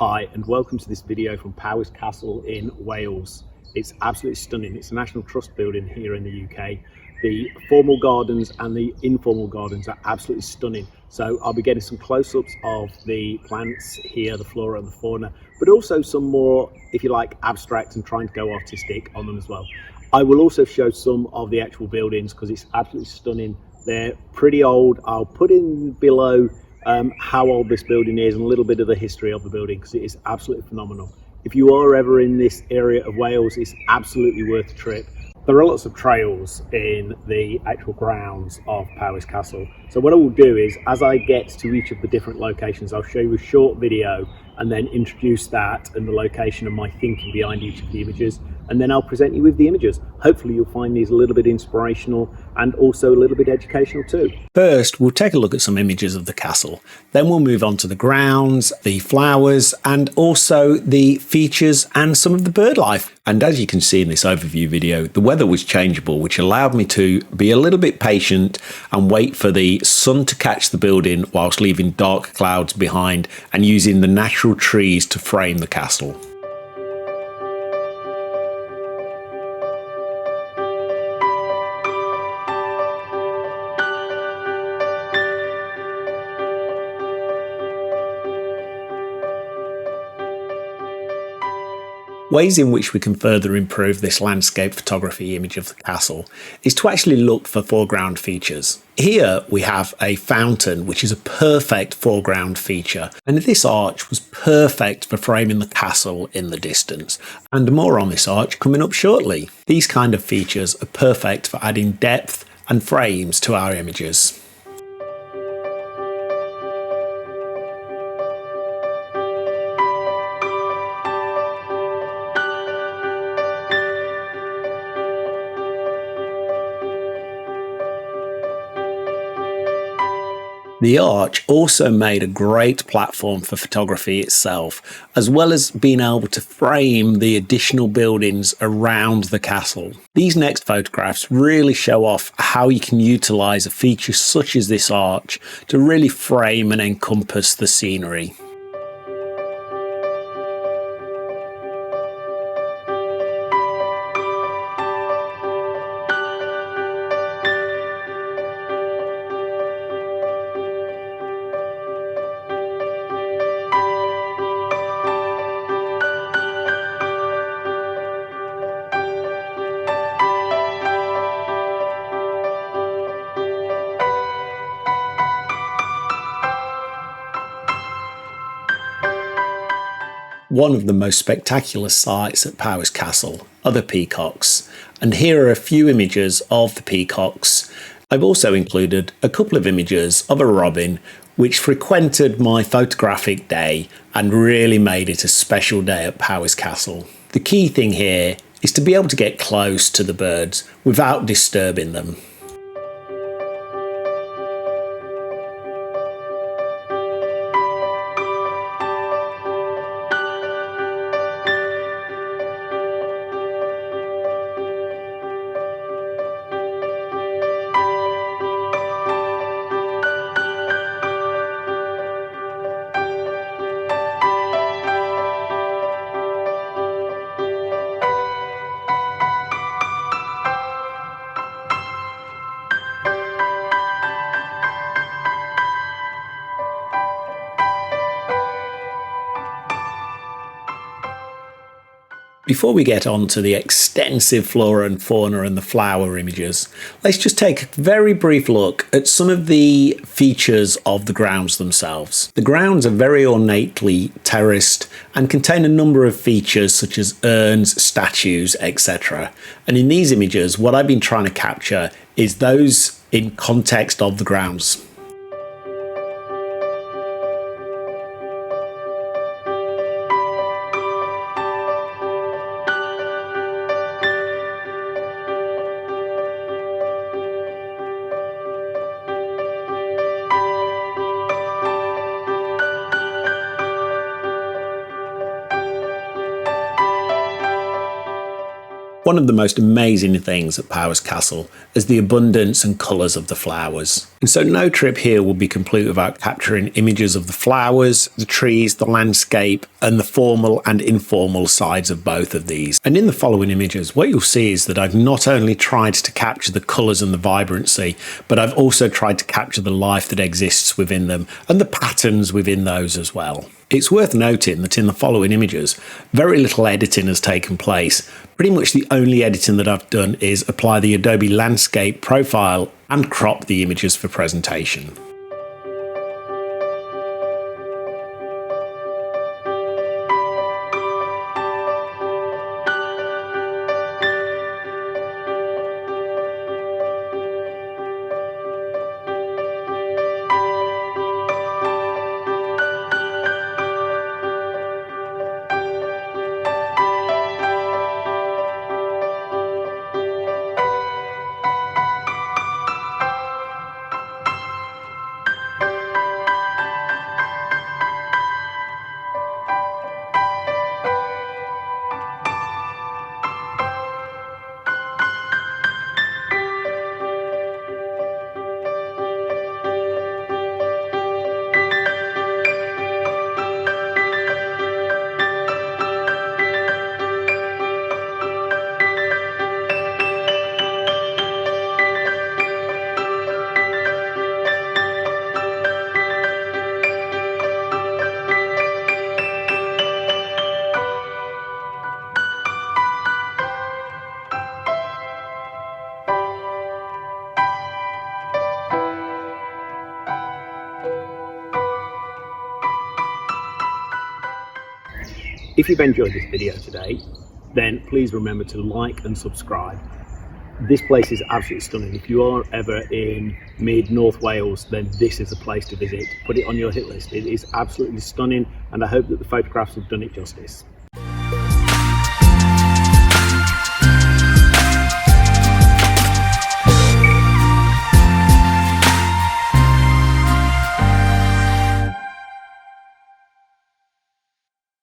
Hi and welcome to this video from Powis Castle in Wales. It's absolutely stunning. It's a National Trust building here in the UK. The formal gardens and the informal gardens are absolutely stunning. So I'll be getting some close-ups of the plants here, the flora and the fauna, but also some more, if you like, abstract and trying to go artistic on them as well. I will also show some of the actual buildings because it's absolutely stunning. They're pretty old. I'll put in below how old this building is and a little bit of the history of the building because it is absolutely phenomenal. If you are ever in this area of Wales, it's absolutely worth a trip. There are lots of trails in the actual grounds of Powis Castle. So what I will do is, as I get to each of the different locations, I'll show you a short video and then introduce that and the location and my thinking behind each of the images. And then I'll present you with the images. Hopefully you'll find these a little bit inspirational and also a little bit educational too. First, we'll take a look at some images of the castle. Then we'll move on to the grounds, the flowers, and also the features and some of the bird life. And as you can see in this overview video, the weather was changeable, which allowed me to be a little bit patient and wait for the sun to catch the building whilst leaving dark clouds behind and using the natural trees to frame the castle. Ways in which we can further improve this landscape photography image of the castle is to actually look for foreground features. Here we have a fountain, which is a perfect foreground feature, and this arch was perfect for framing the castle in the distance, and more on this arch coming up shortly. These kind of features are perfect for adding depth and frames to our images. The arch also made a great platform for photography itself, as well as being able to frame the additional buildings around the castle. These next photographs really show off how you can utilise a feature such as this arch to really frame and encompass the scenery. One of the most spectacular sights at Powis Castle are the peacocks, and here are a few images of the peacocks. I've also included a couple of images of a robin which frequented my photographic day and really made it a special day at Powis Castle. The key thing here is to be able to get close to the birds without disturbing them. Before we get on to the extensive flora and fauna and the flower images, let's just take a very brief look at some of the features of the grounds themselves. The grounds are very ornately terraced and contain a number of features such as urns, statues, etc. And in these images, what I've been trying to capture is those in context of the grounds. One of the most amazing things at Powis Castle is the abundance and colours of the flowers. And so no trip here will be complete without capturing images of the flowers, the trees, the landscape, and the formal and informal sides of both of these. And in the following images, what you'll see is that I've not only tried to capture the colours and the vibrancy, but I've also tried to capture the life that exists within them and the patterns within those as well. It's worth noting that in the following images, very little editing has taken place. Pretty much the only editing that I've done is apply the Adobe Landscape profile and crop the images for presentation. If you've enjoyed this video today, then please remember to like and subscribe. This place is absolutely stunning. If you are ever in mid-North Wales, then this is a place to visit. Put it on your hit list. It is absolutely stunning, and I hope that the photographs have done it justice.